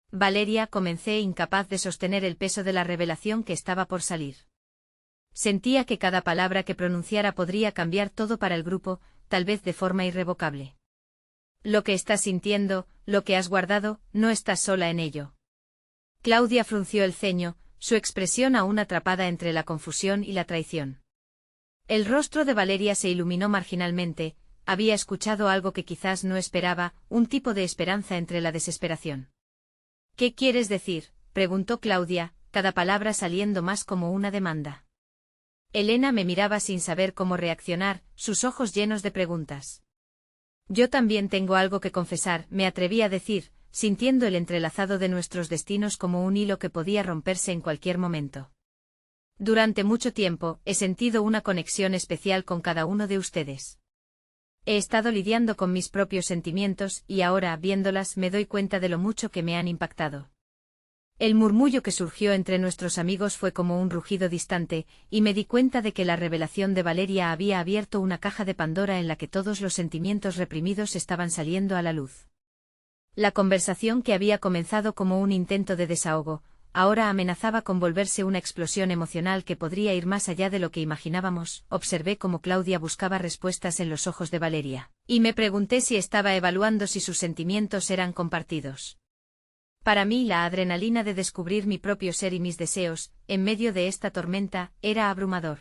Valeria, comencé, incapaz de sostener el peso de la revelación que estaba por salir. Sentía que cada palabra que pronunciara podría cambiar todo para el grupo, tal vez de forma irrevocable. Lo que estás sintiendo, lo que has guardado, no estás sola en ello. Claudia frunció el ceño, su expresión aún atrapada entre la confusión y la traición. El rostro de Valeria se iluminó marginalmente, había escuchado algo que quizás no esperaba, un tipo de esperanza entre la desesperación. ¿Qué quieres decir?, preguntó Claudia, cada palabra saliendo más como una demanda. Elena me miraba sin saber cómo reaccionar, sus ojos llenos de preguntas. Yo también tengo algo que confesar, me atreví a decir, sintiendo el entrelazado de nuestros destinos como un hilo que podía romperse en cualquier momento. Durante mucho tiempo, he sentido una conexión especial con cada uno de ustedes. He estado lidiando con mis propios sentimientos y ahora, viéndolas, me doy cuenta de lo mucho que me han impactado. El murmullo que surgió entre nuestros amigos fue como un rugido distante, y me di cuenta de que la revelación de Valeria había abierto una caja de Pandora en la que todos los sentimientos reprimidos estaban saliendo a la luz. La conversación que había comenzado como un intento de desahogo, ahora amenazaba con volverse una explosión emocional que podría ir más allá de lo que imaginábamos. Observé cómo Claudia buscaba respuestas en los ojos de Valeria, y me pregunté si estaba evaluando si sus sentimientos eran compartidos. Para mí la adrenalina de descubrir mi propio ser y mis deseos, en medio de esta tormenta, era abrumador.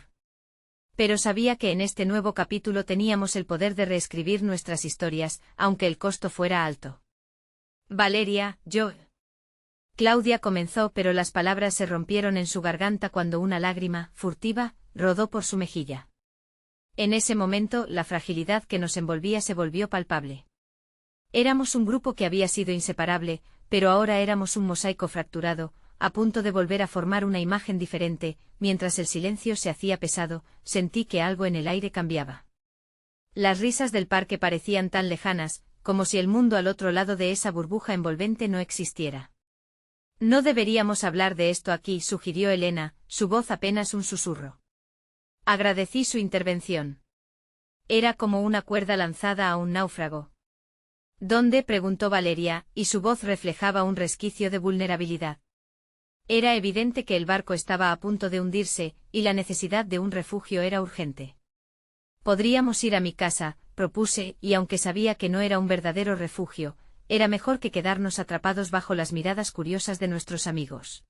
Pero sabía que en este nuevo capítulo teníamos el poder de reescribir nuestras historias, aunque el costo fuera alto. Valeria, yo... Claudia comenzó, pero las palabras se rompieron en su garganta cuando una lágrima, furtiva, rodó por su mejilla. En ese momento, la fragilidad que nos envolvía se volvió palpable. Éramos un grupo que había sido inseparable, pero ahora éramos un mosaico fracturado, a punto de volver a formar una imagen diferente. Mientras el silencio se hacía pesado, sentí que algo en el aire cambiaba. Las risas del parque parecían tan lejanas, como si el mundo al otro lado de esa burbuja envolvente no existiera. No deberíamos hablar de esto aquí, sugirió Elena, su voz apenas un susurro. Agradecí su intervención. Era como una cuerda lanzada a un náufrago. ¿Dónde?, preguntó Valeria, y su voz reflejaba un resquicio de vulnerabilidad. Era evidente que el barco estaba a punto de hundirse, y la necesidad de un refugio era urgente. Podríamos ir a mi casa, propuse, y aunque sabía que no era un verdadero refugio, era mejor que quedarnos atrapados bajo las miradas curiosas de nuestros amigos.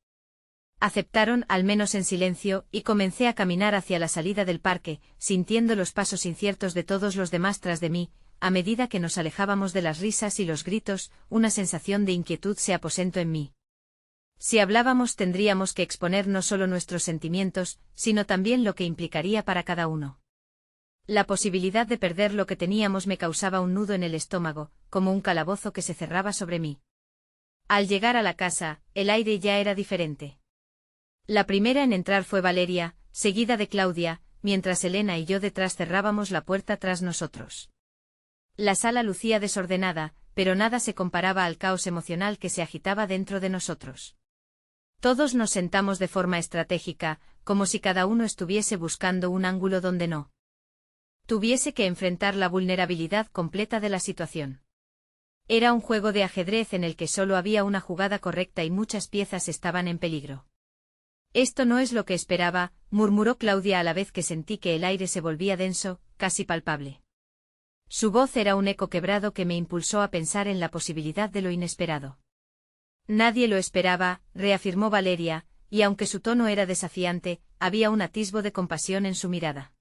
Aceptaron, al menos en silencio, y comencé a caminar hacia la salida del parque, sintiendo los pasos inciertos de todos los demás tras de mí. A medida que nos alejábamos de las risas y los gritos, una sensación de inquietud se aposentó en mí. Si hablábamos tendríamos que exponer no solo nuestros sentimientos, sino también lo que implicaría para cada uno. La posibilidad de perder lo que teníamos me causaba un nudo en el estómago, como un calabozo que se cerraba sobre mí. Al llegar a la casa, el aire ya era diferente. La primera en entrar fue Valeria, seguida de Claudia, mientras Elena y yo detrás cerrábamos la puerta tras nosotros. La sala lucía desordenada, pero nada se comparaba al caos emocional que se agitaba dentro de nosotros. Todos nos sentamos de forma estratégica, como si cada uno estuviese buscando un ángulo donde no tuviese que enfrentar la vulnerabilidad completa de la situación. Era un juego de ajedrez en el que solo había una jugada correcta y muchas piezas estaban en peligro. Esto no es lo que esperaba, murmuró Claudia a la vez que sentí que el aire se volvía denso, casi palpable. Su voz era un eco quebrado que me impulsó a pensar en la posibilidad de lo inesperado. Nadie lo esperaba, reafirmó Valeria, y aunque su tono era desafiante, había un atisbo de compasión en su mirada.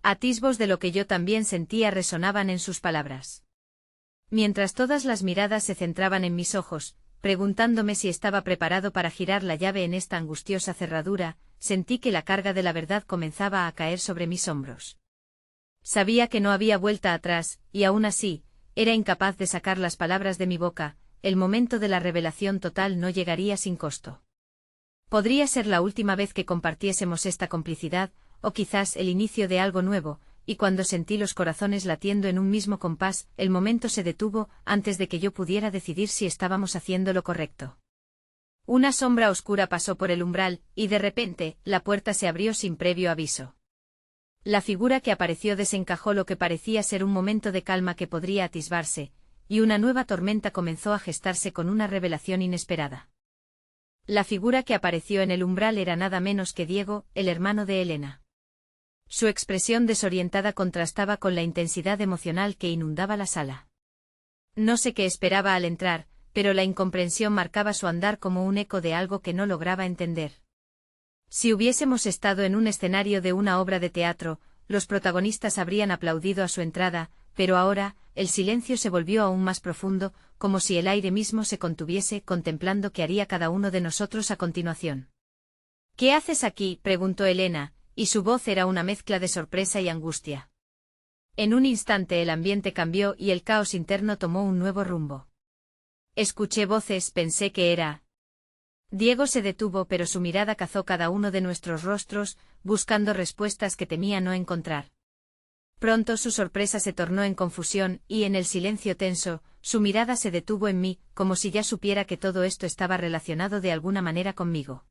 Atisbos de lo que yo también sentía resonaban en sus palabras. Mientras todas las miradas se centraban en mis ojos, preguntándome si estaba preparado para girar la llave en esta angustiosa cerradura, sentí que la carga de la verdad comenzaba a caer sobre mis hombros. Sabía que no había vuelta atrás, y aún así, era incapaz de sacar las palabras de mi boca. El momento de la revelación total no llegaría sin costo. Podría ser la última vez que compartiésemos esta complicidad, o quizás el inicio de algo nuevo, y cuando sentí los corazones latiendo en un mismo compás, el momento se detuvo antes de que yo pudiera decidir si estábamos haciendo lo correcto. Una sombra oscura pasó por el umbral, y de repente, la puerta se abrió sin previo aviso. La figura que apareció desencajó lo que parecía ser un momento de calma que podría atisbarse, y una nueva tormenta comenzó a gestarse con una revelación inesperada. La figura que apareció en el umbral era nada menos que Diego, el hermano de Elena. Su expresión desorientada contrastaba con la intensidad emocional que inundaba la sala. No sé qué esperaba al entrar, pero la incomprensión marcaba su andar como un eco de algo que no lograba entender. Si hubiésemos estado en un escenario de una obra de teatro, los protagonistas habrían aplaudido a su entrada, pero ahora, el silencio se volvió aún más profundo, como si el aire mismo se contuviese contemplando qué haría cada uno de nosotros a continuación. ¿Qué haces aquí?, preguntó Elena, y su voz era una mezcla de sorpresa y angustia. En un instante el ambiente cambió y el caos interno tomó un nuevo rumbo. Escuché voces, pensé que era. Diego se detuvo, pero su mirada cazó cada uno de nuestros rostros, buscando respuestas que temía no encontrar. Pronto su sorpresa se tornó en confusión, y en el silencio tenso, su mirada se detuvo en mí, como si ya supiera que todo esto estaba relacionado de alguna manera conmigo.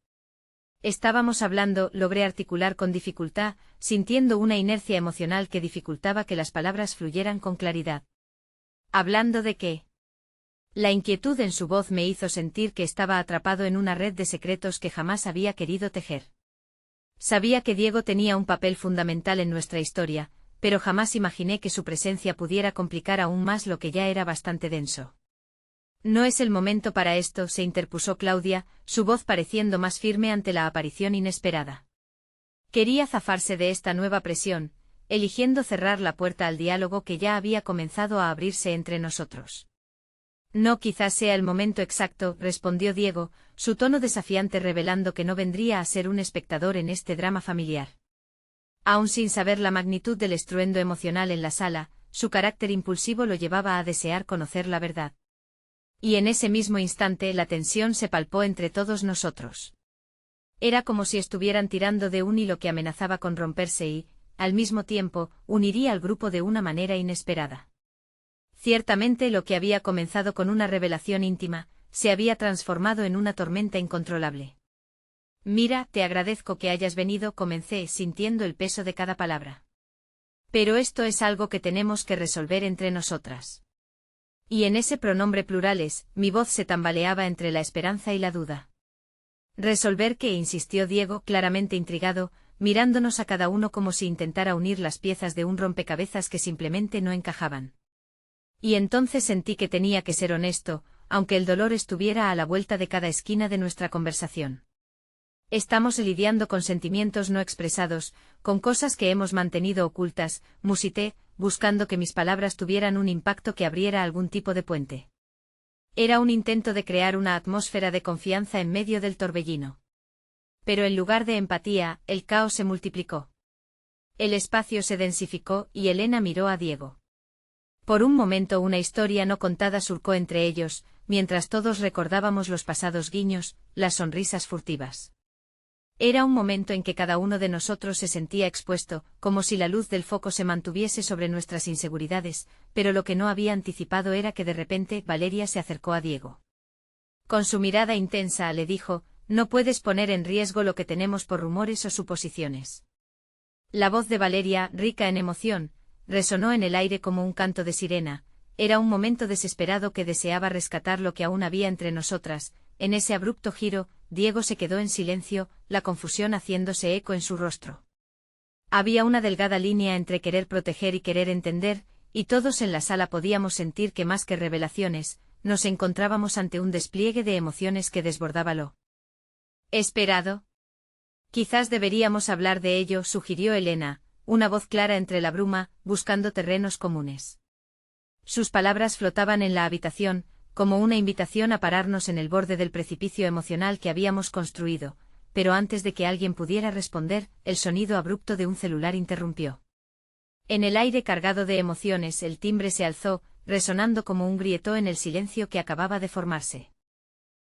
Estábamos hablando, logré articular con dificultad, sintiendo una inercia emocional que dificultaba que las palabras fluyeran con claridad. ¿Hablando de qué? La inquietud en su voz me hizo sentir que estaba atrapado en una red de secretos que jamás había querido tejer. Sabía que Diego tenía un papel fundamental en nuestra historia, pero jamás imaginé que su presencia pudiera complicar aún más lo que ya era bastante denso. No es el momento para esto, se interpuso Claudia, su voz pareciendo más firme ante la aparición inesperada. Quería zafarse de esta nueva presión, eligiendo cerrar la puerta al diálogo que ya había comenzado a abrirse entre nosotros. No, quizás sea el momento exacto, respondió Diego, su tono desafiante revelando que no vendría a ser un espectador en este drama familiar. Aún sin saber la magnitud del estruendo emocional en la sala, su carácter impulsivo lo llevaba a desear conocer la verdad. Y en ese mismo instante la tensión se palpó entre todos nosotros. Era como si estuvieran tirando de un hilo que amenazaba con romperse y, al mismo tiempo, uniría al grupo de una manera inesperada. Ciertamente lo que había comenzado con una revelación íntima, se había transformado en una tormenta incontrolable. Mira, te agradezco que hayas venido, comencé, sintiendo el peso de cada palabra. Pero esto es algo que tenemos que resolver entre nosotras. Y en ese pronombre plurales, mi voz se tambaleaba entre la esperanza y la duda. ¿Resolver qué?, insistió Diego, claramente intrigado, mirándonos a cada uno como si intentara unir las piezas de un rompecabezas que simplemente no encajaban. Y entonces sentí que tenía que ser honesto, aunque el dolor estuviera a la vuelta de cada esquina de nuestra conversación. Estamos lidiando con sentimientos no expresados, con cosas que hemos mantenido ocultas, musité, buscando que mis palabras tuvieran un impacto que abriera algún tipo de puente. Era un intento de crear una atmósfera de confianza en medio del torbellino. Pero en lugar de empatía, el caos se multiplicó. El espacio se densificó y Elena miró a Diego. Por un momento una historia no contada surcó entre ellos, mientras todos recordábamos los pasados guiños, las sonrisas furtivas. Era un momento en que cada uno de nosotros se sentía expuesto, como si la luz del foco se mantuviese sobre nuestras inseguridades, pero lo que no había anticipado era que de repente Valeria se acercó a Diego. Con su mirada intensa le dijo, no puedes poner en riesgo lo que tenemos por rumores o suposiciones. La voz de Valeria, rica en emoción, resonó en el aire como un canto de sirena. Era un momento desesperado que deseaba rescatar lo que aún había entre nosotras. En ese abrupto giro, Diego se quedó en silencio, la confusión haciéndose eco en su rostro. Había una delgada línea entre querer proteger y querer entender, y todos en la sala podíamos sentir que más que revelaciones, nos encontrábamos ante un despliegue de emociones que desbordaba lo esperado. Quizás deberíamos hablar de ello, sugirió Elena, una voz clara entre la bruma, buscando terrenos comunes. Sus palabras flotaban en la habitación, como una invitación a pararnos en el borde del precipicio emocional que habíamos construido, pero antes de que alguien pudiera responder, el sonido abrupto de un celular interrumpió. En el aire cargado de emociones el timbre se alzó, resonando como un grito en el silencio que acababa de formarse.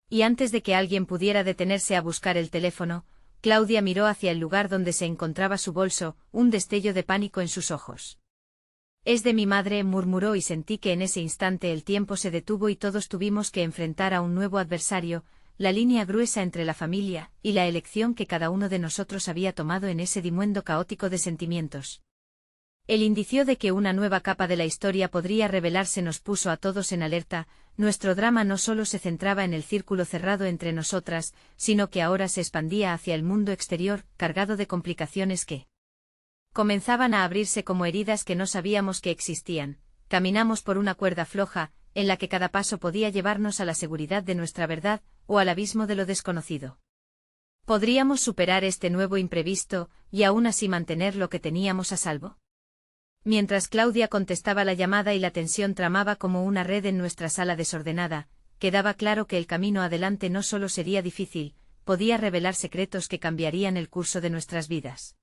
Y antes de que alguien pudiera detenerse a buscar el teléfono, Claudia miró hacia el lugar donde se encontraba su bolso, un destello de pánico en sus ojos. Es de mi madre, murmuró y sentí que en ese instante el tiempo se detuvo y todos tuvimos que enfrentar a un nuevo adversario, la línea gruesa entre la familia y la elección que cada uno de nosotros había tomado en ese dimuendo caótico de sentimientos. El indicio de que una nueva capa de la historia podría revelarse nos puso a todos en alerta. Nuestro drama no solo se centraba en el círculo cerrado entre nosotras, sino que ahora se expandía hacia el mundo exterior, cargado de complicaciones que comenzaban a abrirse como heridas que no sabíamos que existían. Caminamos por una cuerda floja, en la que cada paso podía llevarnos a la seguridad de nuestra verdad, o al abismo de lo desconocido. ¿Podríamos superar este nuevo imprevisto, y aún así mantener lo que teníamos a salvo? Mientras Claudia contestaba la llamada y la tensión tramaba como una red en nuestra sala desordenada, quedaba claro que el camino adelante no solo sería difícil, podía revelar secretos que cambiarían el curso de nuestras vidas.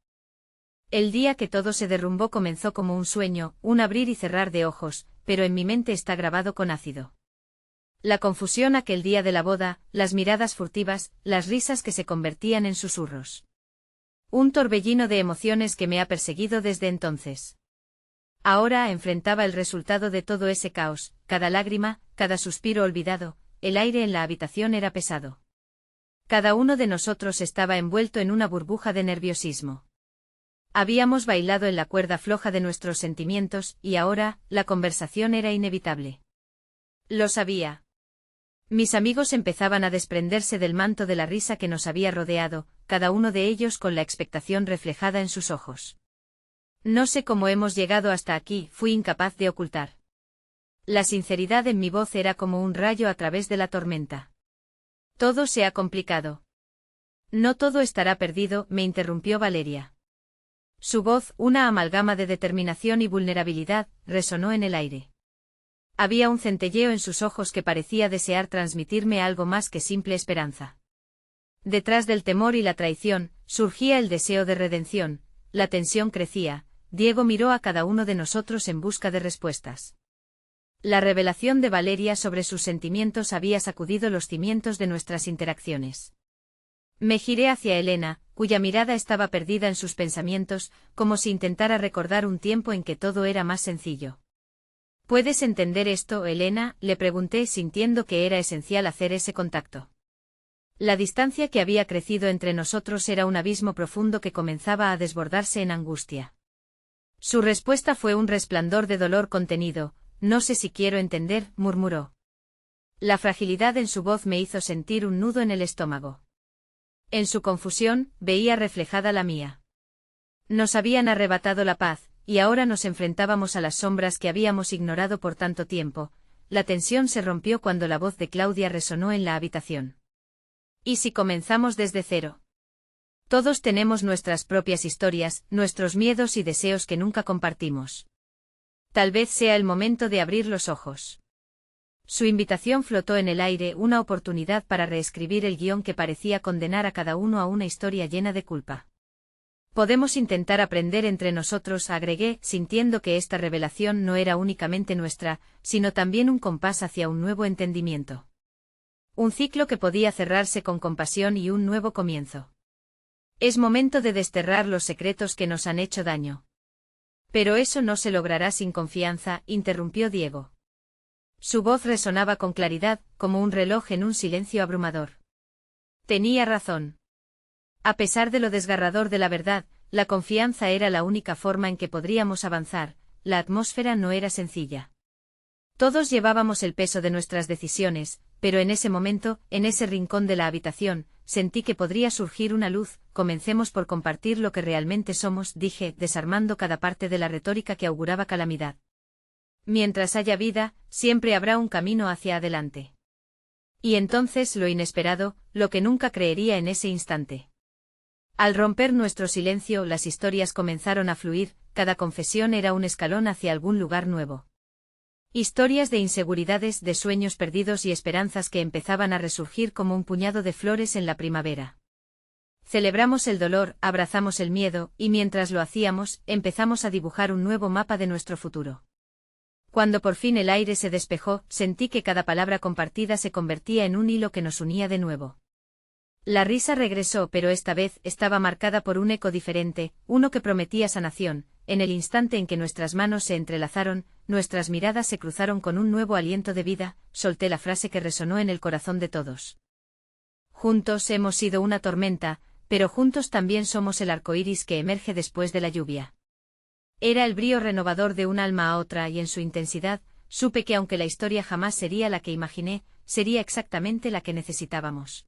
El día que todo se derrumbó comenzó como un sueño, un abrir y cerrar de ojos, pero en mi mente está grabado con ácido. La confusión aquel día de la boda, las miradas furtivas, las risas que se convertían en susurros. Un torbellino de emociones que me ha perseguido desde entonces. Ahora enfrentaba el resultado de todo ese caos, cada lágrima, cada suspiro olvidado, el aire en la habitación era pesado. Cada uno de nosotros estaba envuelto en una burbuja de nerviosismo. Habíamos bailado en la cuerda floja de nuestros sentimientos, y ahora, la conversación era inevitable. Lo sabía. Mis amigos empezaban a desprenderse del manto de la risa que nos había rodeado, cada uno de ellos con la expectación reflejada en sus ojos. No sé cómo hemos llegado hasta aquí, fui incapaz de ocultar. La sinceridad en mi voz era como un rayo a través de la tormenta. Todo se ha complicado. No todo estará perdido, me interrumpió Valeria. Su voz, una amalgama de determinación y vulnerabilidad, resonó en el aire. Había un centelleo en sus ojos que parecía desear transmitirme algo más que simple esperanza. Detrás del temor y la traición, surgía el deseo de redención, la tensión crecía, Diego miró a cada uno de nosotros en busca de respuestas. La revelación de Valeria sobre sus sentimientos había sacudido los cimientos de nuestras interacciones. Me giré hacia Elena, cuya mirada estaba perdida en sus pensamientos, como si intentara recordar un tiempo en que todo era más sencillo. ¿Puedes entender esto, Elena?, le pregunté sintiendo que era esencial hacer ese contacto. La distancia que había crecido entre nosotros era un abismo profundo que comenzaba a desbordarse en angustia. Su respuesta fue un resplandor de dolor contenido. No sé si quiero entender, murmuró. La fragilidad en su voz me hizo sentir un nudo en el estómago. En su confusión, veía reflejada la mía. Nos habían arrebatado la paz, y ahora nos enfrentábamos a las sombras que habíamos ignorado por tanto tiempo. La tensión se rompió cuando la voz de Claudia resonó en la habitación. ¿Y si comenzamos desde cero? Todos tenemos nuestras propias historias, nuestros miedos y deseos que nunca compartimos. Tal vez sea el momento de abrir los ojos. Su invitación flotó en el aire, una oportunidad para reescribir el guión que parecía condenar a cada uno a una historia llena de culpa. Podemos intentar aprender entre nosotros, agregué, sintiendo que esta revelación no era únicamente nuestra, sino también un compás hacia un nuevo entendimiento. Un ciclo que podía cerrarse con compasión y un nuevo comienzo. Es momento de desterrar los secretos que nos han hecho daño. Pero eso no se logrará sin confianza, interrumpió Diego. Su voz resonaba con claridad, como un reloj en un silencio abrumador. Tenía razón. A pesar de lo desgarrador de la verdad, la confianza era la única forma en que podríamos avanzar. La atmósfera no era sencilla. Todos llevábamos el peso de nuestras decisiones, pero en ese momento, en ese rincón de la habitación, sentí que podría surgir una luz. Comencemos por compartir lo que realmente somos, dije, desarmando cada parte de la retórica que auguraba calamidad. Mientras haya vida, siempre habrá un camino hacia adelante. Y entonces lo inesperado, lo que nunca creería en ese instante. Al romper nuestro silencio, las historias comenzaron a fluir, cada confesión era un escalón hacia algún lugar nuevo. Historias de inseguridades, de sueños perdidos y esperanzas que empezaban a resurgir como un puñado de flores en la primavera. Celebramos el dolor, abrazamos el miedo, y mientras lo hacíamos, empezamos a dibujar un nuevo mapa de nuestro futuro. Cuando por fin el aire se despejó, sentí que cada palabra compartida se convertía en un hilo que nos unía de nuevo. La risa regresó, pero esta vez estaba marcada por un eco diferente, uno que prometía sanación. En el instante en que nuestras manos se entrelazaron, nuestras miradas se cruzaron con un nuevo aliento de vida, solté la frase que resonó en el corazón de todos. Juntos hemos sido una tormenta, pero juntos también somos el arco iris que emerge después de la lluvia. Era el brío renovador de un alma a otra y en su intensidad, supe que aunque la historia jamás sería la que imaginé, sería exactamente la que necesitábamos.